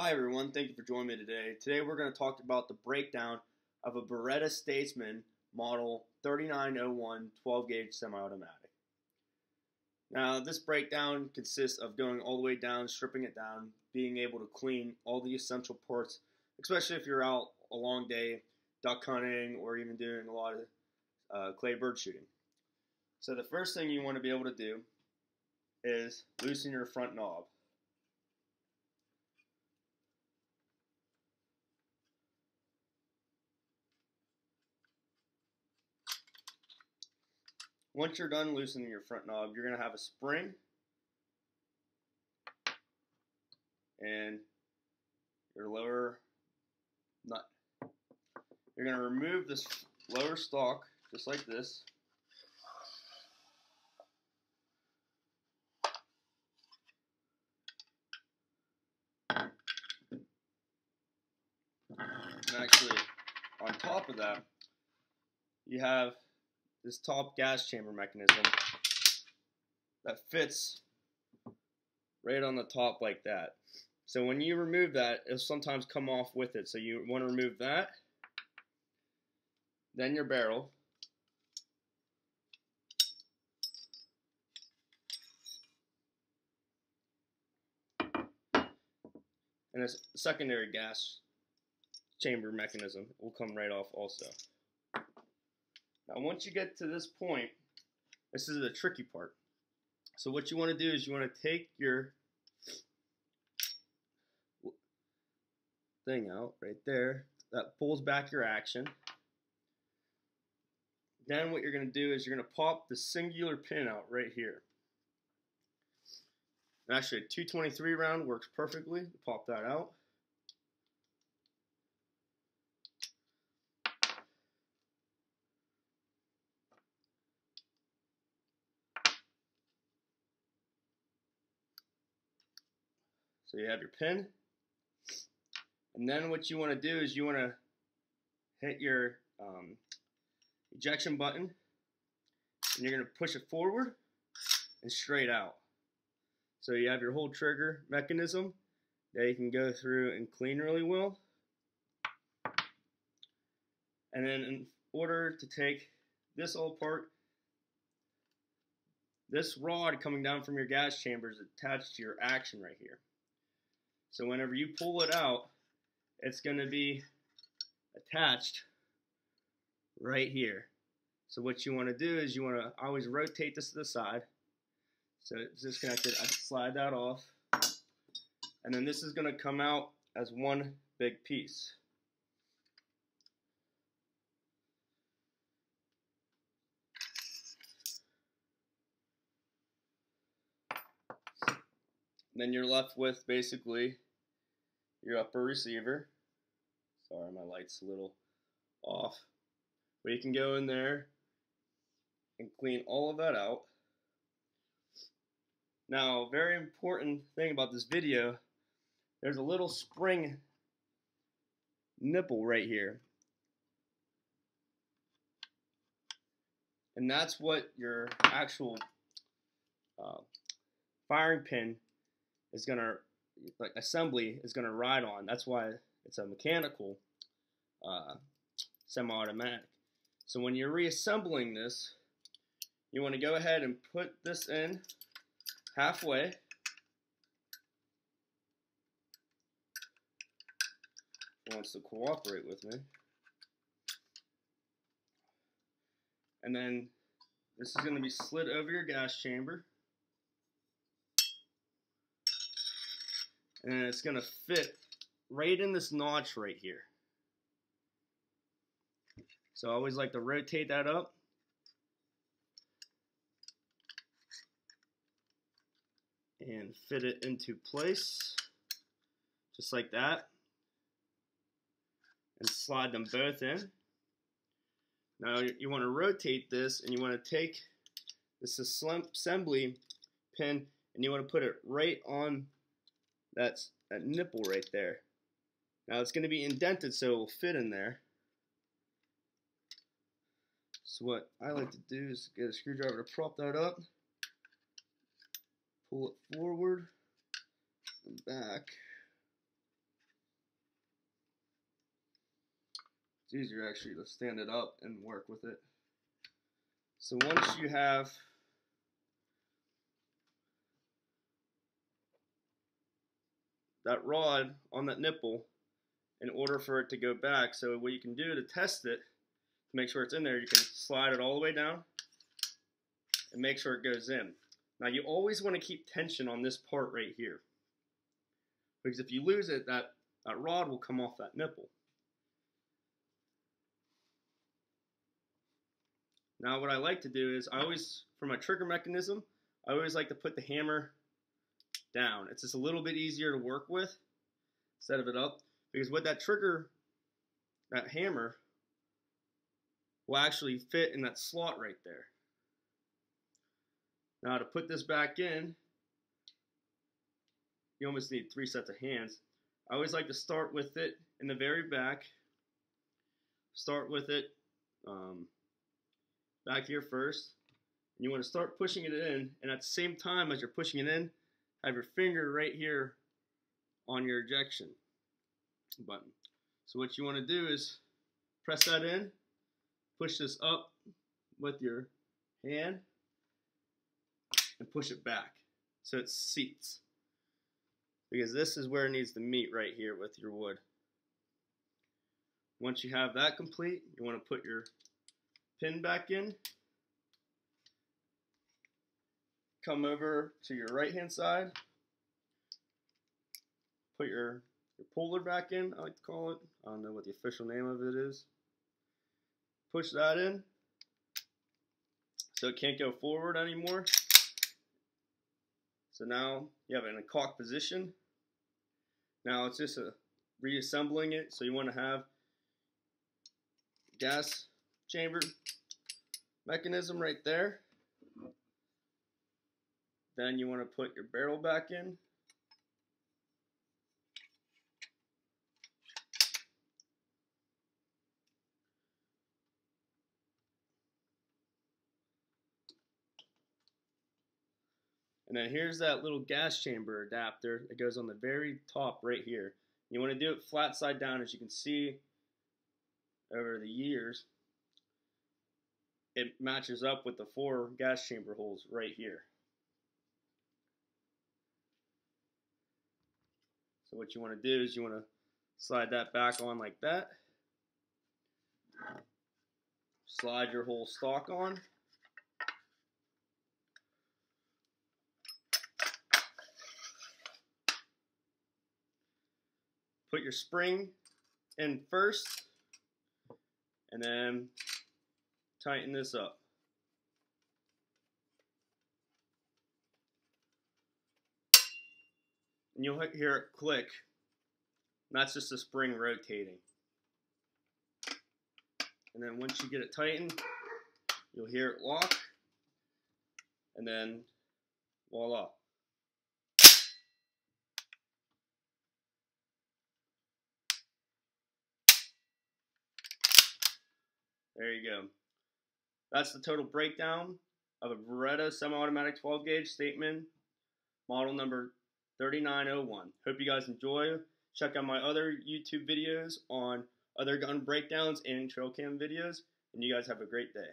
Hi everyone, thank you for joining me today. Today we're going to talk about the breakdown of a Beretta Statesman model 3901 12-gauge semi-automatic. Now this breakdown consists of going all the way down, stripping it down, being able to clean all the essential parts, especially if you're out a long day duck hunting or even doing a lot of clay bird shooting. So the first thing you want to be able to do is loosen your front knob. Once you're done loosening your front knob, you're going to have a spring and your lower nut. You're going to remove this lower stalk just like this. And actually, on top of that, you have this top gas chamber mechanism that fits right on the top like that. So when you remove that, it'll sometimes come off with it. So you want to remove that, then your barrel, and a secondary gas chamber mechanism will come right off also. Now once you get to this point, this is the tricky part. So what you want to do is you want to take your thing out right there that pulls back your action. Then what you're going to do is you're going to pop the singular pin out right here. And actually a 223 round works perfectly. Pop that out. So you have your pin, and then what you want to do is you want to hit your ejection button, and you're going to push it forward and straight out. So you have your whole trigger mechanism that you can go through and clean really well. And then in order to take this all apart, this rod coming down from your gas chamber is attached to your action right here. So whenever you pull it out, it's going to be attached right here. So what you want to do is you want to always rotate this to the side. So it's disconnected. I slide that off. And then this is going to come out as one big piece. Then you're left with basically your upper receiver. Sorry, my light's a little off. But you can go in there and clean all of that out. Now, a very important thing about this video, there's a little spring nipple right here. And that's what your actual firing pin is going to, like assembly is going to ride on. That's why it's a mechanical semi-automatic. So when you're reassembling this, you want to go ahead and put this in halfway. It wants to cooperate with me. And then this is going to be slid over your gas chamber. And it's going to fit right in this notch right here. So I always like to rotate that up. And fit it into place. Just like that. And slide them both in. Now you want to rotate this and you want to take this assembly pin and you want to put it right on that nipple right there. Now it's going to be indented so it will fit in there. So what I like to do is get a screwdriver to prop that up, pull it forward and back, It's easier actually to stand it up and work with it. So once you have that rod on that nipple, in order for it to go back, so what you can do to test it, to make sure it's in there, you can slide it all the way down and make sure it goes in. Now you always want to keep tension on this part right here, because if you lose it, that rod will come off that nipple. Now what I like to do is, for my trigger mechanism, I always like to put the hammer down. It's just a little bit easier to work with instead of it up, because with that trigger, that hammer will actually fit in that slot right there. Now to put this back in, you almost need 3 sets of hands. I always like to start with it in the very back. Start with it back here first. And you want to start pushing it in, and at the same time as you're pushing it in, have your finger right here on your ejection button. So what you want to do is press that in, push this up with your hand, and push it back so it seats. Because this is where it needs to meet right here with your wood. Once you have that complete, you want to put your pin back in. Come over to your right hand side. Put your puller back in, I like to call it. I don't know what the official name of it is. Push that in so it can't go forward anymore. So now you have it in a cocked position. Now it's just reassembling it. So you want to have gas chamber mechanism right there. Then you want to put your barrel back in. And then here's that little gas chamber adapter that goes on the very top right here. You want to do it flat side down. As you can see over the years, it matches up with the 4 gas chamber holes right here. So what you want to do is you want to slide that back on like that. Slide your whole stock on. Put your spring in first, and then tighten this up. And you'll hear it click. And that's just the spring rotating. And then once you get it tightened, you'll hear it lock, and then voila. There you go. That's the total breakdown of a Beretta semi-automatic 12-gauge Statesman, model number 3901. Hope you guys enjoy. Check out my other YouTube videos on other gun breakdowns and trail cam videos, and you guys have a great day.